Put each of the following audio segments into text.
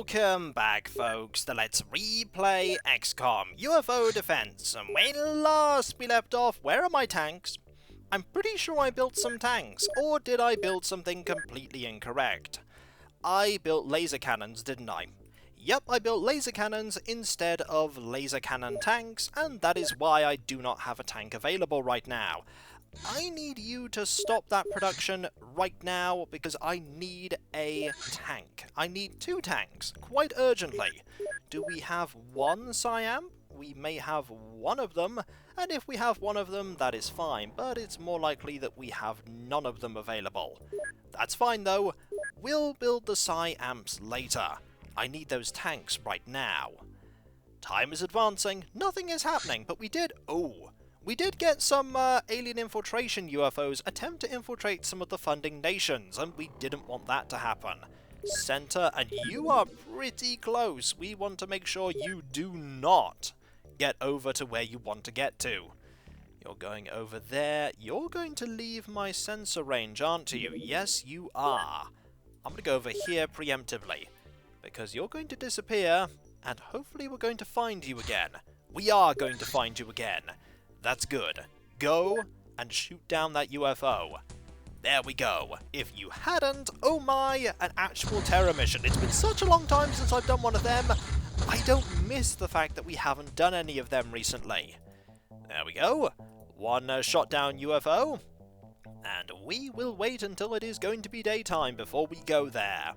Welcome back, folks, to Let's Replay XCOM UFO Defense. And when last we left off, where are my tanks? I'm pretty sure I built some tanks, or did I build something completely incorrect? I built laser cannons, didn't I? Yep, I built laser cannons instead of laser cannon tanks, and that is why I do not have a tank available right now. I need you to stop that production right now because I need a tank. I need 2 tanks, quite urgently. Do we have one Siam? We may have one of them, and if we have one of them, that is fine, but it's more likely that we have none of them available. That's fine though, we'll build the Siams later. I need those tanks right now. Time is advancing, nothing is happening, but we did get some alien infiltration UFOs attempt to infiltrate some of the funding nations, and we didn't want that to happen. Center, and you are pretty close. We want to make sure you do not get over to where you want to get to. You're going over there. You're going to leave my sensor range, aren't you? Yes, you are. I'm going to go over here preemptively, because you're going to disappear, and hopefully we're going to find you again. We are going to find you again. That's good. Go and shoot down that UFO. There we go. If you hadn't, oh my, an actual terror mission. It's been such a long time since I've done one of them. I don't miss the fact that we haven't done any of them recently. There we go. One shot down UFO. And we will wait until it is going to be daytime before we go there.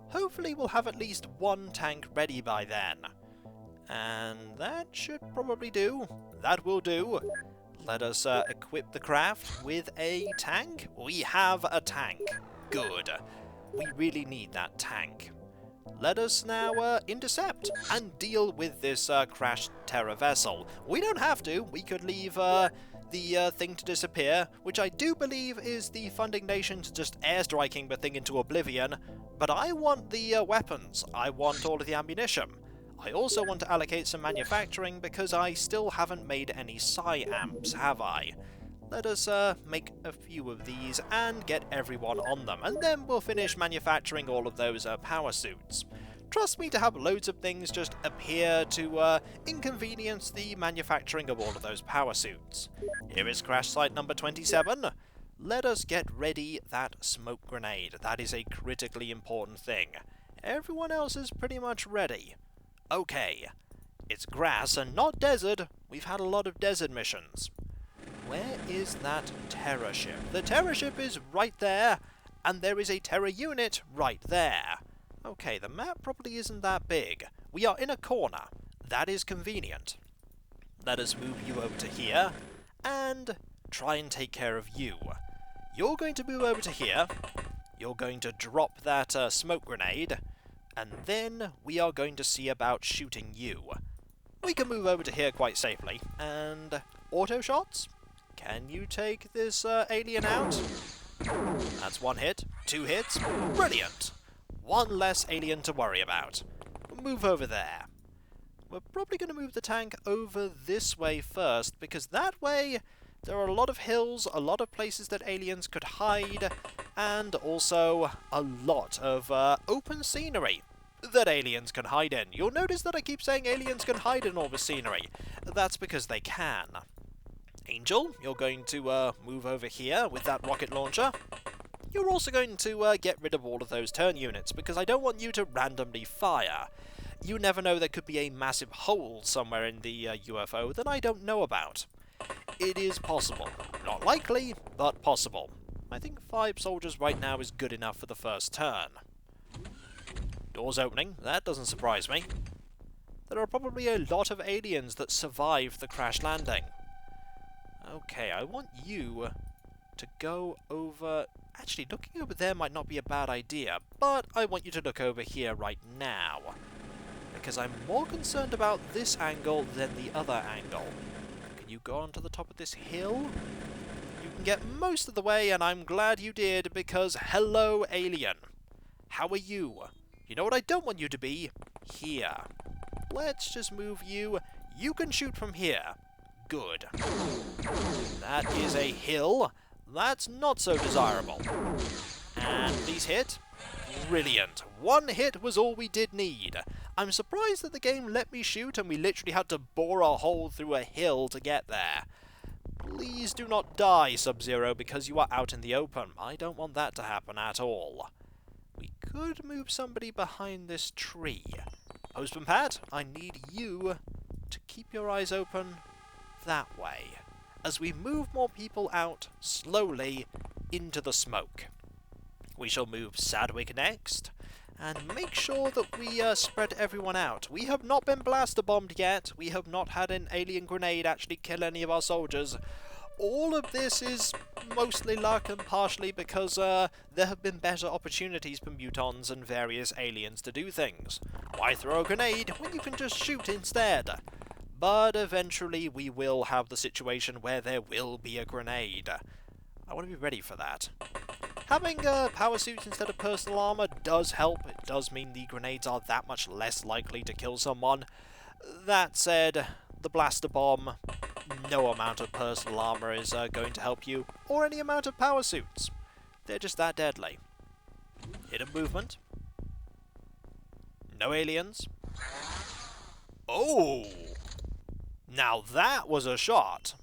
Hopefully we'll have at least one tank ready by then. And that should probably do. That will do. Let us equip the craft with a tank. We have a tank. Good. We really need that tank. Let us now intercept and deal with this crashed terror vessel. We don't have to. We could leave the thing to disappear, which I do believe is the funding nations just airstriking the thing into oblivion. But I want the weapons. I want all of the ammunition. I also want to allocate some manufacturing because I still haven't made any Psi-amps, have I? Let us make a few of these and get everyone on them, and then we'll finish manufacturing all of those power suits. Trust me, to have loads of things just appear to inconvenience the manufacturing of all of those power suits. Here is crash site number 27. Let us get ready that smoke grenade. That is a critically important thing. Everyone else is pretty much ready. Okay, it's grass and not desert. We've had a lot of desert missions. Where is that terror ship? The terror ship is right there, and there is a terror unit right there. Okay, the map probably isn't that big. We are in a corner. That is convenient. Let us move you over to here, and try and take care of you. You're going to move over to here. You're going to drop that smoke grenade. And then we are going to see about shooting you. We can move over to here quite safely. And auto shots? Can you take this alien out? That's 1 hit. 2 hits. Brilliant. 1 less alien to worry about. Move over there. We're probably going to move the tank over this way first, because that way there are a lot of hills, a lot of places that aliens could hide, and also a lot of open scenery that aliens can hide in. You'll notice that I keep saying aliens can hide in all the scenery. That's because they can. Angel, you're going to move over here with that rocket launcher. You're also going to get rid of all of those turn units, because I don't want you to randomly fire. You never know, there could be a massive hole somewhere in the UFO that I don't know about. It is possible. Not likely, but possible. I think 5 soldiers right now is good enough for the first turn. Doors opening. That doesn't surprise me. There are probably a lot of aliens that survived the crash landing. Okay, I want you to go over... Actually, looking over there might not be a bad idea, but I want you to look over here right now, because I'm more concerned about this angle than the other angle. You go onto the top of this hill. You can get most of the way, and I'm glad you did, because hello, alien. How are you? You know what I don't want you to be? Here. Let's just move you. You can shoot from here. Good. That is a hill. That's not so desirable. And please hit. Brilliant. One hit was all we did need. I'm surprised that the game let me shoot and we literally had to bore a hole through a hill to get there. Please do not die, Sub-Zero, because you are out in the open. I don't want that to happen at all. We could move somebody behind this tree. Postman Pat, I need you to keep your eyes open that way, as we move more people out slowly into the smoke. We shall move Sadwick next, and make sure that we spread everyone out. We have not been blaster bombed yet. We have not had an alien grenade actually kill any of our soldiers. All of this is mostly luck and partially because there have been better opportunities for mutons and various aliens to do things. Why throw a grenade when you can just shoot instead? But eventually we will have the situation where there will be a grenade. I want to be ready for that. Having power suits instead of personal armor does help. It does mean the grenades are that much less likely to kill someone. That said, the blaster bomb, no amount of personal armor is going to help you, or any amount of power suits. They're just that deadly. Hidden movement. No aliens. Oh! Now that was a shot.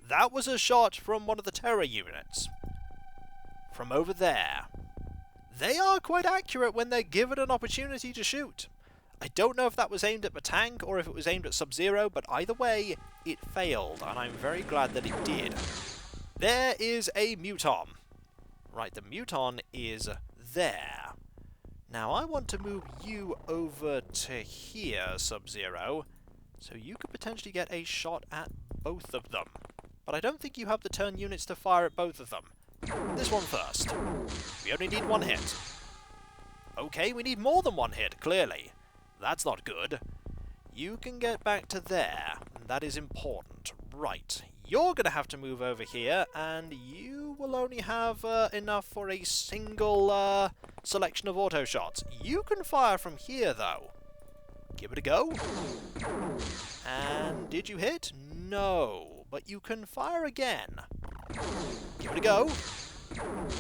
That was a shot from one of the terror units. From over there. They are quite accurate when they're given an opportunity to shoot. I don't know if that was aimed at the tank or if it was aimed at Sub-Zero, but either way, it failed, and I'm very glad that it did. There is a muton. Right, the muton is there. Now I want to move you over to here, Sub-Zero, so you could potentially get a shot at both of them. But I don't think you have the turn units to fire at both of them. This one first. We only need one hit. Okay, we need more than one hit, clearly. That's not good. You can get back to there, and that is important. Right, you're going to have to move over here, and you will only have enough for a single selection of auto shots. You can fire from here, though. Give it a go. And did you hit? No, but you can fire again. Give it a go.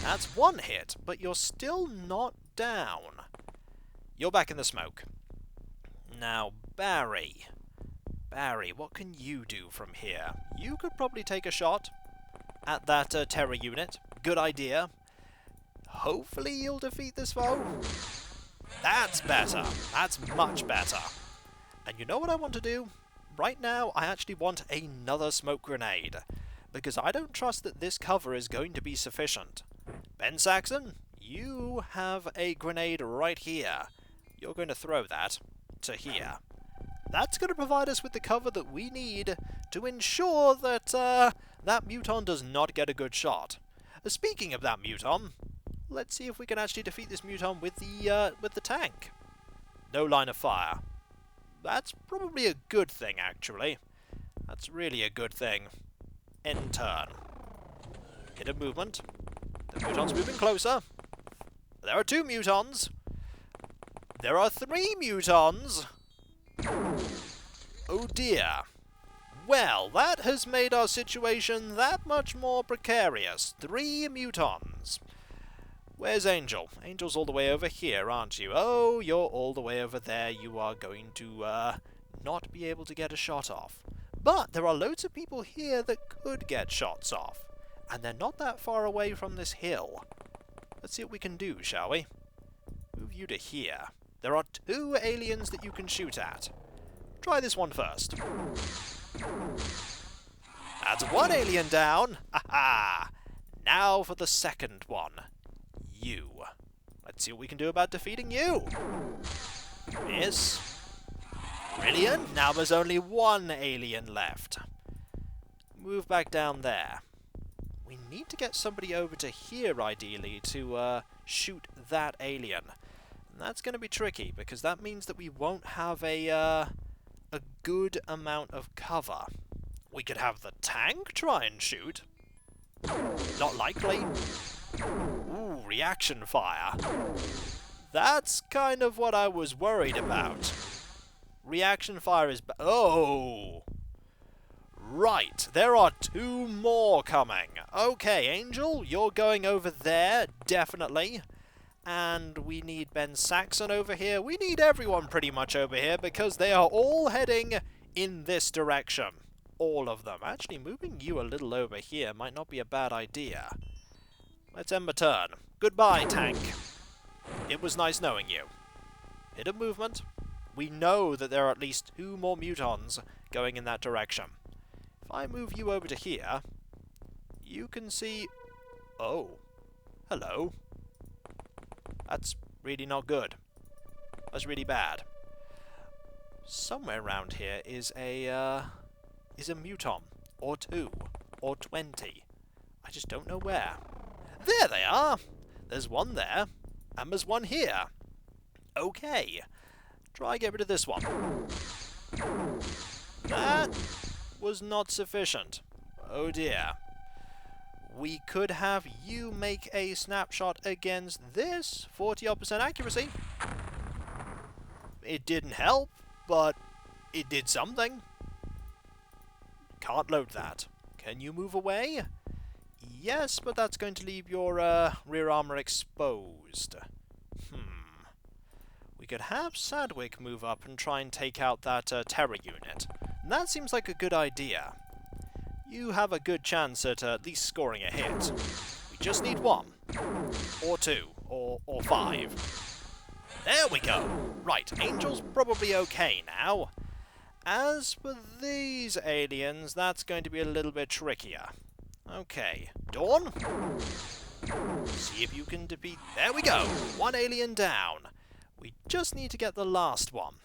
That's one hit, but you're still not down. You're back in the smoke. Now, Barry. Barry, what can you do from here? You could probably take a shot at that terror unit. Good idea. Hopefully you'll defeat this foe. That's better. That's much better. And you know what I want to do? Right now, I actually want another smoke grenade, because I don't trust that this cover is going to be sufficient. Ben Saxon, you have a grenade right here. You're going to throw that to here. That's going to provide us with the cover that we need to ensure that that muton does not get a good shot. Speaking of that muton, let's see if we can actually defeat this muton with the tank. No line of fire. That's probably a good thing, actually. That's really a good thing. End turn. Hidden movement. The muton's moving closer. There are 2 mutons. There are 3 mutons. Oh dear. Well, that has made our situation that much more precarious. 3 mutons. Where's Angel? Angel's all the way over here, aren't you? Oh, you're all the way over there. You are going to, not be able to get a shot off. But there are loads of people here that could get shots off. And they're not that far away from this hill. Let's see what we can do, shall we? Move you to here. There are 2 aliens that you can shoot at. Try this one first. That's 1 alien down. Ha-ha! Now for the second one. You. Let's see what we can do about defeating you. Miss. Brilliant. Now there's only 1 alien left. Move back down there. We need to get somebody over to here, ideally, to shoot that alien. And that's going to be tricky, because that means that we won't have a good amount of cover. We could have the tank try and shoot. Not likely. Ooh, reaction fire. That's kind of what I was worried about. Reaction fire is oh! Right, there are 2 more coming. Okay, Angel, you're going over there, definitely. And we need Ben Saxon over here. We need everyone pretty much over here because they are all heading in this direction. All of them. Actually, moving you a little over here might not be a bad idea. Let's end my turn. Goodbye, tank. It was nice knowing you. Bit of movement. We know that there are at least 2 more mutons going in that direction. If I move you over to here, you can see... Oh. Hello. That's really not good. That's really bad. Somewhere around here is a muton. Or 2. Or 20. I just don't know where. There they are! There's one there. And there's one here. Okay. Try get rid of this one. That was not sufficient. Oh dear. We could have you make a snapshot against this. 40% accuracy. It didn't help, but it did something. Can't load that. Can you move away? Yes, but that's going to leave your rear armor exposed. We could have Sadwick move up and try and take out that terror unit. And that seems like a good idea. You have a good chance at least scoring a hit. We just need 1. Or 2. Or 5. There we go! Right, Angel's probably okay now. As for these aliens, that's going to be a little bit trickier. Okay, Dawn? See if you can defeat... There we go! 1 alien down. We just need to get the last one.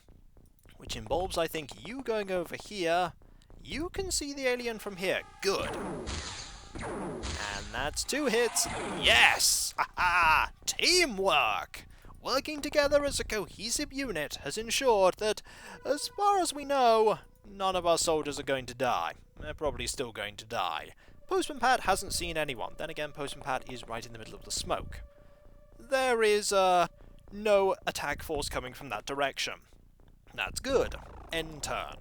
Which involves, I think, you going over here. You can see the alien from here. Good. And that's 2 hits. Yes! Ha-ha! Teamwork! Working together as a cohesive unit has ensured that, as far as we know, none of our soldiers are going to die. They're probably still going to die. Postman Pat hasn't seen anyone. Then again, Postman Pat is right in the middle of the smoke. There is, no attack force coming from that direction. That's good. End turn.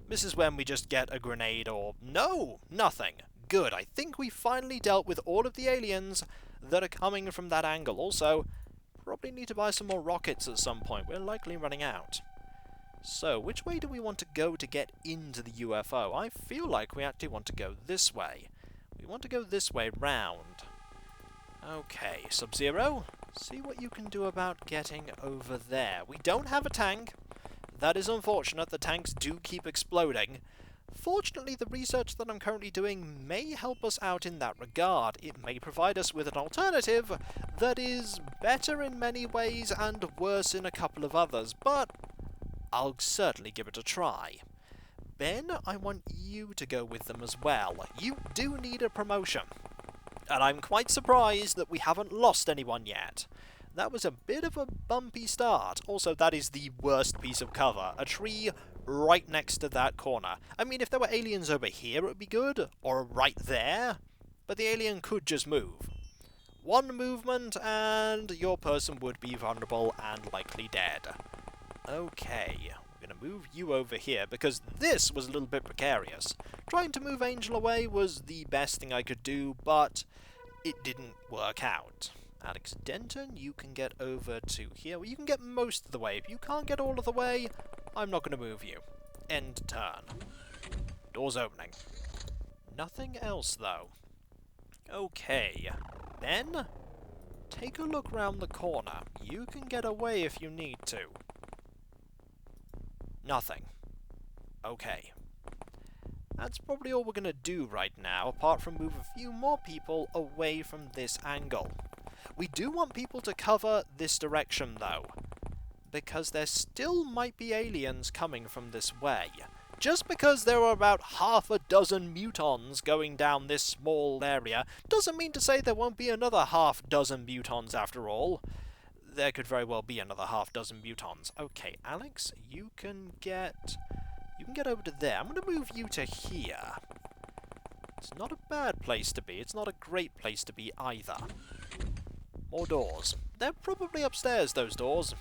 This is when we just get a grenade or... No! Nothing. Good. I think we finally dealt with all of the aliens that are coming from that angle. Also, probably need to buy some more rockets at some point. We're likely running out. So, which way do we want to go to get into the UFO? I feel like we actually want to go this way. We want to go this way round. Okay, Sub-Zero, see what you can do about getting over there. We don't have a tank. That is unfortunate. The tanks do keep exploding. Fortunately, the research that I'm currently doing may help us out in that regard. It may provide us with an alternative that is better in many ways and worse in a couple of others, but I'll certainly give it a try. Ben, I want you to go with them as well. You do need a promotion. And I'm quite surprised that we haven't lost anyone yet. That was a bit of a bumpy start. Also, that is the worst piece of cover. A tree right next to that corner. I mean, if there were aliens over here, it would be good. Or right there. But the alien could just move. 1 movement, and your person would be vulnerable and likely dead. Okay, we're going to move you over here, because this was a little bit precarious. Trying to move Angel away was the best thing I could do, but it didn't work out. Alex Denton, you can get over to here. Well, you can get most of the way. If you can't get all of the way, I'm not going to move you. End turn. Doors opening. Nothing else, though. Okay, Ben, take a look round the corner. You can get away if you need to. Nothing. Okay. That's probably all we're going to do right now, apart from move a few more people away from this angle. We do want people to cover this direction, though, because there still might be aliens coming from this way. Just because there are about half a dozen mutons going down this small area doesn't mean to say there won't be another half dozen mutons after all. There could very well be another half dozen mutons. Okay, Alex, you can get over to there. I'm going to move you to here. It's not a bad place to be. It's not a great place to be either. More doors. They're probably upstairs, those doors.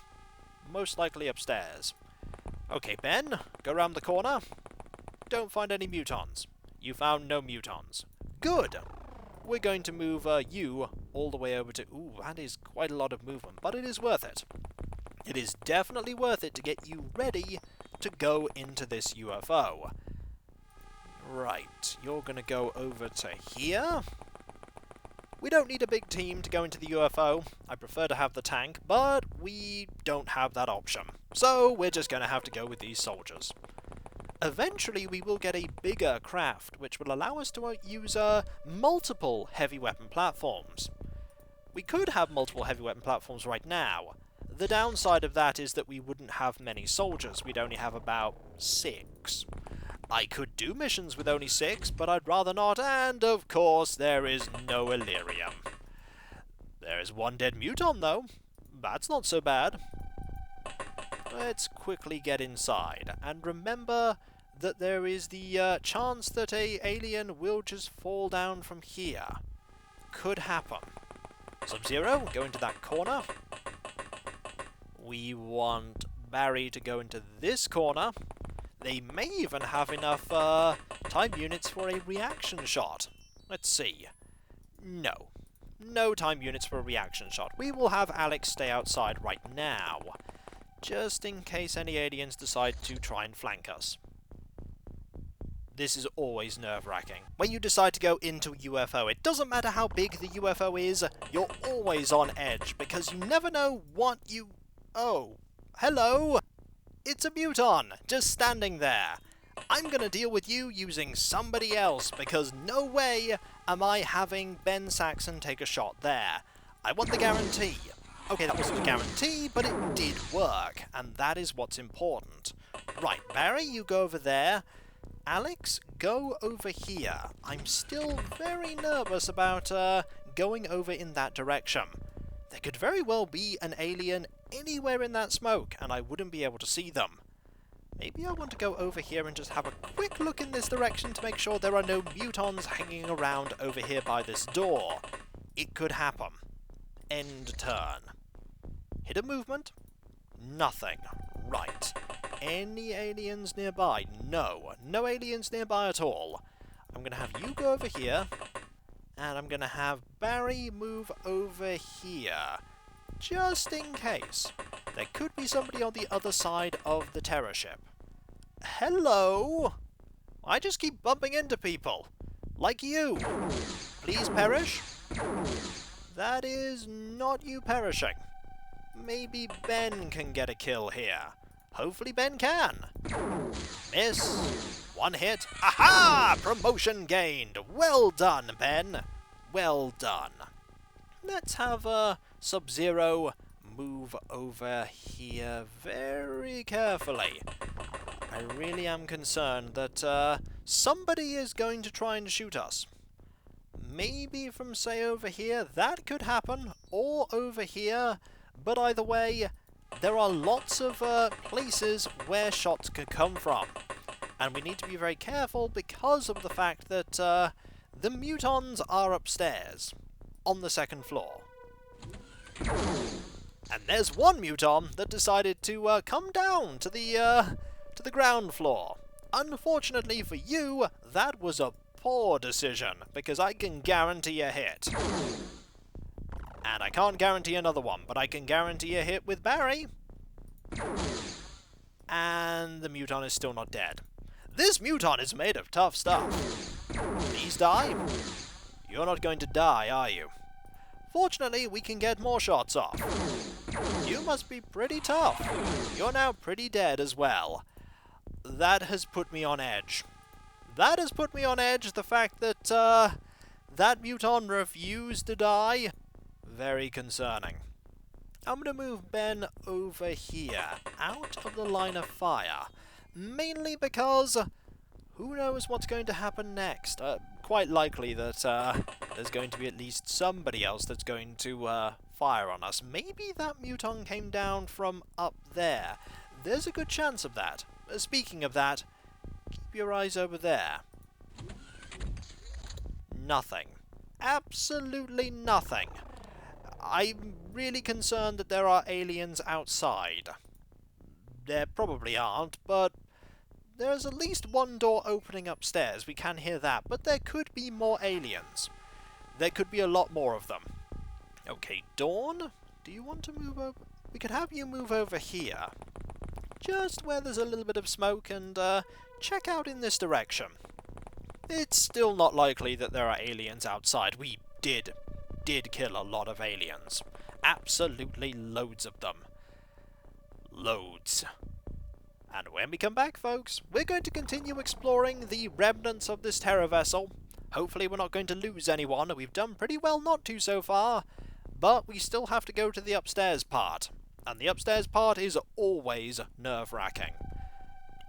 Most likely upstairs. Okay, Ben, go round the corner. Don't find any mutons. You found no mutons. Good! We're going to move you all the way over to... Ooh, that is quite a lot of movement, but it is worth it. It is definitely worth it to get you ready to go into this UFO. Right, you're going to go over to here. We don't need a big team to go into the UFO. I prefer to have the tank, but we don't have that option. So we're just going to have to go with these soldiers. Eventually we will get a bigger craft, which will allow us to use multiple heavy weapon platforms. We could have multiple heavy weapon platforms right now. The downside of that is that we wouldn't have many soldiers. We'd only have about 6. I could do missions with only 6, but I'd rather not, and of course there is no Illyrium. There is one dead muton though. That's not so bad. Let's quickly get inside, and remember that there is the chance that an alien will just fall down from here. Could happen. Sub-Zero, go into that corner. We want Barry to go into this corner. They may even have enough time units for a reaction shot. Let's see. No. No time units for a reaction shot. We will have Alex stay outside right now, just in case any aliens decide to try and flank us. This is always nerve-wracking. When you decide to go into a UFO, it doesn't matter how big the UFO is, you're always on edge, because you never know what you... Oh, hello! It's a muton, just standing there. I'm gonna deal with you using somebody else, because no way am I having Ben Saxon take a shot there. I want the guarantee. Okay, that wasn't a guarantee, but it did work, and that is what's important. Right, Barry, you go over there. Alex, go over here. I'm still very nervous about going over in that direction. There could very well be an alien anywhere in that smoke, and I wouldn't be able to see them. Maybe I want to go over here and just have a quick look in this direction to make sure there are no mutons hanging around over here by this door. It could happen. End turn. Hit a movement? Nothing. Right. Any aliens nearby? No. No aliens nearby at all. I'm going to have you go over here, and I'm going to have Barry move over here, just in case. There could be somebody on the other side of the terror ship. Hello? I just keep bumping into people. Like you. Please perish? That is not you perishing. Maybe Ben can get a kill here. Hopefully Ben can. Miss. One hit. Aha! Promotion gained. Well done, Ben. Well done. Let's have Sub-Zero move over here very carefully. I really am concerned that somebody is going to try and shoot us. Maybe from, say, over here. That could happen. Or over here. But either way, there are lots of places where shots could come from. And we need to be very careful because of the fact that the mutons are upstairs, on the second floor. And there's one muton that decided to come down to the ground floor. Unfortunately for you, that was a poor decision, because I can guarantee a hit. And I can't guarantee another one, but I can guarantee a hit with Barry. And the muton is still not dead. This muton is made of tough stuff. Please die. You're not going to die, are you? Fortunately, we can get more shots off. You must be pretty tough. You're now pretty dead as well. That has put me on edge. That has put me on edge, the fact that that muton refused to die. Very concerning. I'm going to move Ben over here, out of the line of fire. Mainly because who knows what's going to happen next. Quite likely that there's going to be at least somebody else that's going to fire on us. Maybe that muton came down from up there. There's a good chance of that. Speaking of that, keep your eyes over there. Nothing. Absolutely nothing. I'm really concerned that there are aliens outside. There probably aren't, but there's at least one door opening upstairs. We can hear that, but there could be more aliens. There could be a lot more of them. Okay, Dawn, do you want to move over? We could have you move over here. Just where there's a little bit of smoke and check out in this direction. It's still not likely that there are aliens outside. We did kill a lot of aliens. Absolutely loads of them. Loads. And when we come back, folks, we're going to continue exploring the remnants of this terror vessel. Hopefully we're not going to lose anyone. We've done pretty well not to so far. But we still have to go to the upstairs part. And the upstairs part is always nerve-wracking.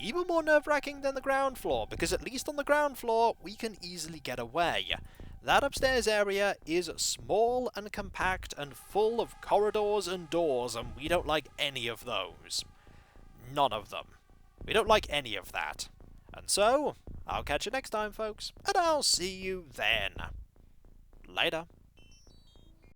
Even more nerve-wracking than the ground floor, because at least on the ground floor we can easily get away. That upstairs area is small and compact and full of corridors and doors, and we don't like any of those. None of them. We don't like any of that. And so, I'll catch you next time, folks, and I'll see you then. Later.